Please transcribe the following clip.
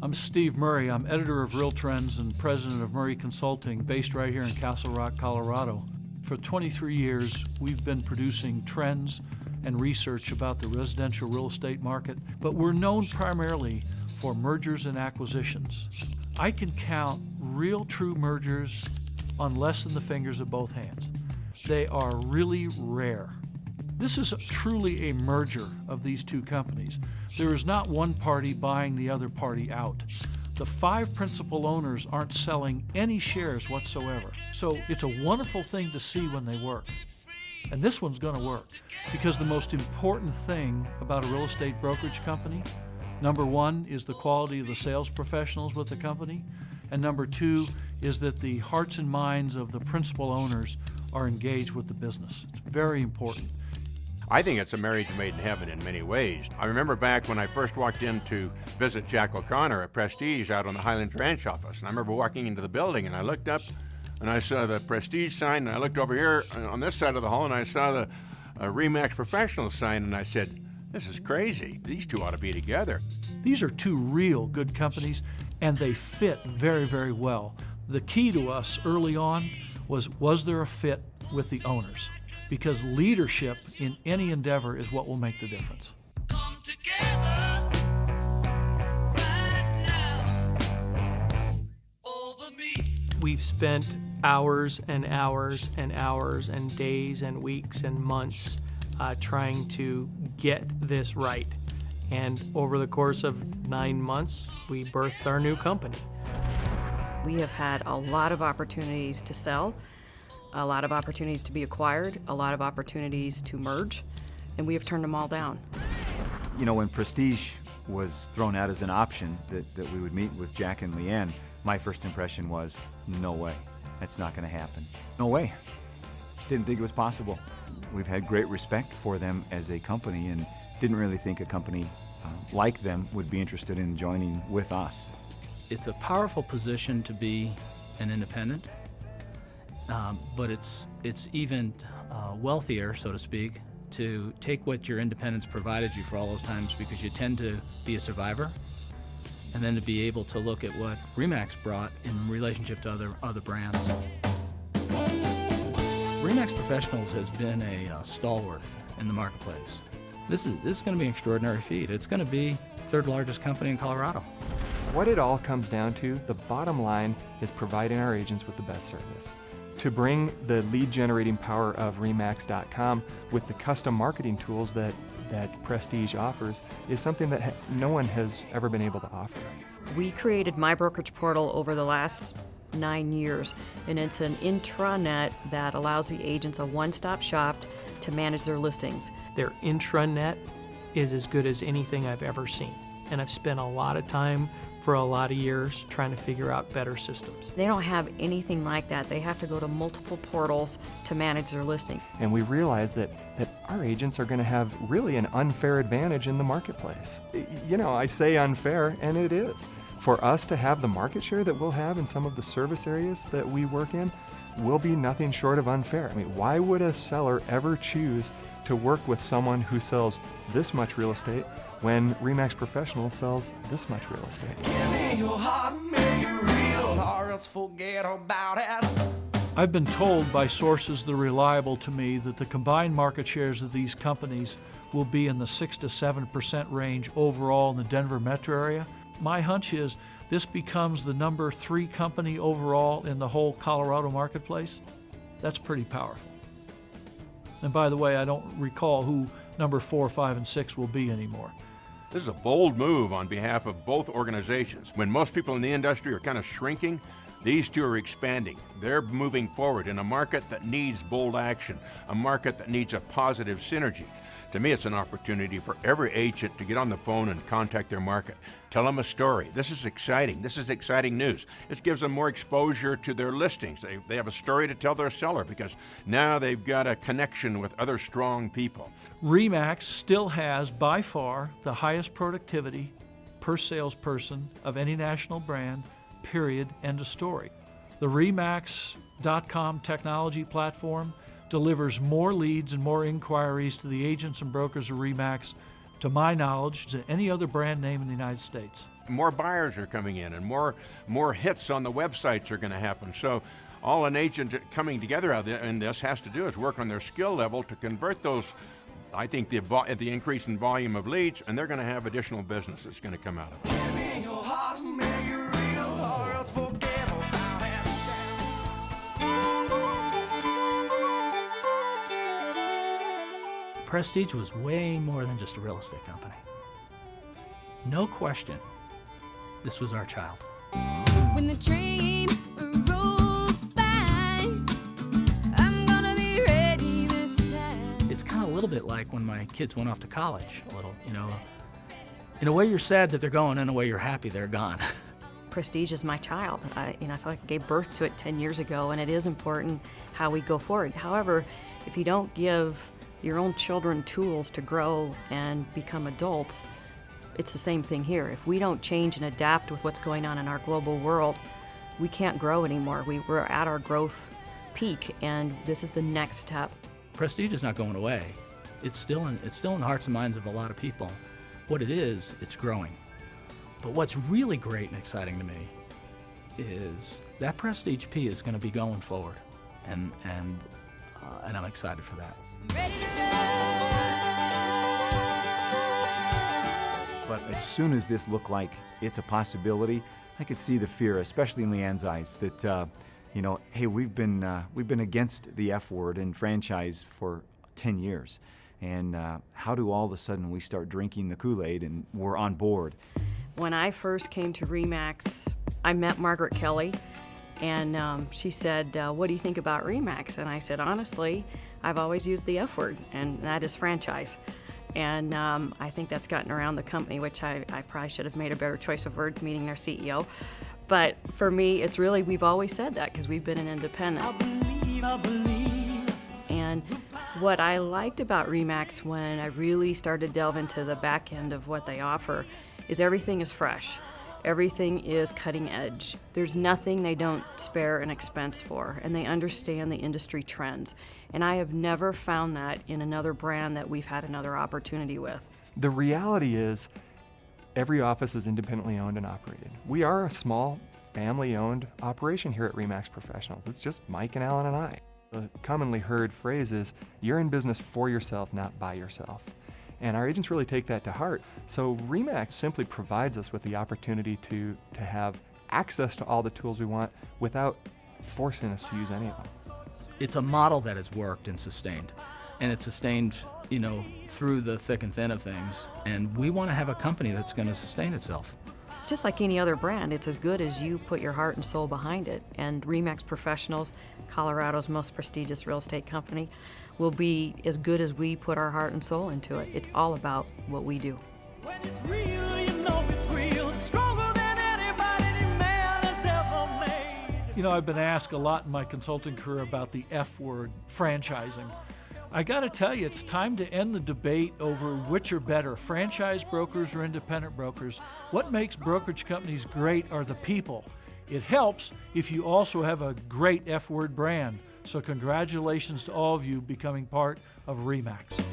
I'm Steve Murray. I'm editor of Real Trends and president of Murray Consulting, based right here in Castle Rock, Colorado. For 23 years, we've been producing trends and research about the residential real estate market, but we're known primarily for mergers and acquisitions. I can count real true mergers on less than the fingers of both hands. They are really rare. This is truly a merger of these two companies. There is not one party buying the other party out. The 5 principal owners aren't selling any shares whatsoever. So it's a wonderful thing to see when they work. And this one's going to work because the most important thing about a real estate brokerage company, number 1 is the quality of the sales professionals with the company, and number 2 is that the hearts and minds of the principal owners are engaged with the business. It's very important. I think it's a marriage made in heaven in many ways. I remember back when I first walked in to visit Jack O'Connor at Prestige out on the Highlands Ranch office. And I remember walking into the building and I looked up and I saw the Prestige sign, and I looked over here on this side of the hall and I saw the REMAX Professional sign, and I said, this is crazy. These two ought to be together. These are two real good companies and they fit very, very well. The key to us early on was there a fit with the owners? Because leadership in any endeavor is what will make the difference. Come together right now over me. We've spent hours and hours and hours and days and weeks and months trying to get this right. And over the course of 9 months, we birthed our new company. We have had a lot of opportunities to sell, a lot of opportunities to be acquired, a lot of opportunities to merge, and we have turned them all down. You know, when Prestige was thrown out as an option that we would meet with Jack and Leanne, my first impression was, no way, that's not going to happen. No way. Didn't think it was possible. We've had great respect for them as a company and didn't really think a company like them would be interested in joining with us. It's a powerful position to be an independent. But it's even wealthier, so to speak, to take what your independence provided you for all those times, because you tend to be a survivor, and then to be able to look at what REMAX brought in relationship to other brands. REMAX Professionals has been a stalwart in the marketplace. This is going to be an extraordinary feat. It's going to be the 3rd largest company in Colorado. What it all comes down to, the bottom line, is providing our agents with the best service. To bring the lead generating power of REMAX.com with the custom marketing tools that Prestige offers is something that no one has ever been able to offer. We created My Brokerage Portal over the last 9 years, and it's an intranet that allows the agents a one-stop shop to manage their listings. Their intranet is as good as anything I've ever seen, and I've spent a lot of time for a lot of years trying to figure out better systems. They don't have anything like that. They have to go to multiple portals to manage their listings. And we realize that our agents are going to have really an unfair advantage in the marketplace. You know, I say unfair, and it is. For us to have the market share that we'll have in some of the service areas that we work in will be nothing short of unfair. I mean, why would a seller ever choose to work with someone who sells this much real estate when REMAX Professional sells this much real estate? Give me your heart, make it real, or else forget about it. I've been told by sources that are reliable to me that the combined market shares of these companies will be in the 6 to 7% range overall in the Denver metro area. My hunch is this becomes the number 3 company overall in the whole Colorado marketplace. That's pretty powerful. And by the way, I don't recall who number 4, 5, and 6 will be anymore. This is a bold move on behalf of both organizations. When most people in the industry are kind of shrinking, these two are expanding. They're moving forward in a market that needs bold action, a market that needs a positive synergy. To me, it's an opportunity for every agent to get on the phone and contact their market. Tell them a story. This is exciting. This is exciting news. It gives them more exposure to their listings. They have a story to tell their seller because now they've got a connection with other strong people. REMAX still has by far the highest productivity per salesperson of any national brand, period, end of story. The REMAX.com technology platform delivers more leads and more inquiries to the agents and brokers of REMAX to my knowledge, to any other brand name in the United States. More buyers are coming in, and more hits on the websites are going to happen. So all an agent coming together in this has to do is work on their skill level to convert those, I think, the increase in volume of leads, and they're going to have additional business that's going to come out of it. Give me your heart and make it real, or else forget about it. Prestige was way more than just a real estate company. No question, this was our child. When the train rolls by, I'm gonna be ready this time. It's kind of a little bit like when my kids went off to college, a little, you know. In a way you're sad that they're going, in a way you're happy they're gone. Prestige is my child. I feel like I gave birth to it 10 years ago, and it is important how we go forward. However, if you don't give your own children tools to grow and become adults, it's the same thing here. If we don't change and adapt with what's going on in our global world, we can't grow anymore. We're at our growth peak, and this is the next step. Prestige is not going away. It's still in the hearts and minds of a lot of people. What it is, it's growing. But what's really great and exciting to me is that Prestige P is going to be going forward, and I'm excited for that. Ready to run. But as soon as this looked like it's a possibility, I could see the fear, especially in Leanne's eyes, that hey, we've been against the F word in franchise for 10 years, and how do all of a sudden we start drinking the Kool-Aid and we're on board? When I first came to REMAX, I met Margaret Kelly, and she said, what do you think about REMAX? And I said, honestly, I've always used the F word, and that is franchise. And I think that's gotten around the company, which I probably should have made a better choice of words meeting their CEO. But for me, it's really, we've always said that because we've been an independent. I believe. And what I liked about REMAX when I really started to delve into the back end of what they offer is everything is fresh. Everything is cutting edge. There's nothing they don't spare an expense for, and they understand the industry trends. And I have never found that in another brand that we've had another opportunity with. The reality is, every office is independently owned and operated. We are a small, family-owned operation here at REMAX Professionals. It's just Mike and Alan and I. The commonly heard phrase is, you're in business for yourself, not by yourself. And our agents really take that to heart. So REMAX simply provides us with the opportunity to have access to all the tools we want without forcing us to use any of them. It's a model that has worked and sustained. And it's sustained, through the thick and thin of things. And we want to have a company that's going to sustain itself. Just like any other brand, it's as good as you put your heart and soul behind it. And REMAX Professionals, Colorado's most prestigious real estate company, will be as good as we put our heart and soul into it. It's all about what we do. When it's real, you know it's real. It's stronger than anybody any man has ever made. I've been asked a lot in my consulting career about the F word, franchising. I got to tell you, it's time to end the debate over which are better, franchise brokers or independent brokers. What makes brokerage companies great are the people. It helps if you also have a great F word brand. So congratulations to all of you becoming part of REMAX.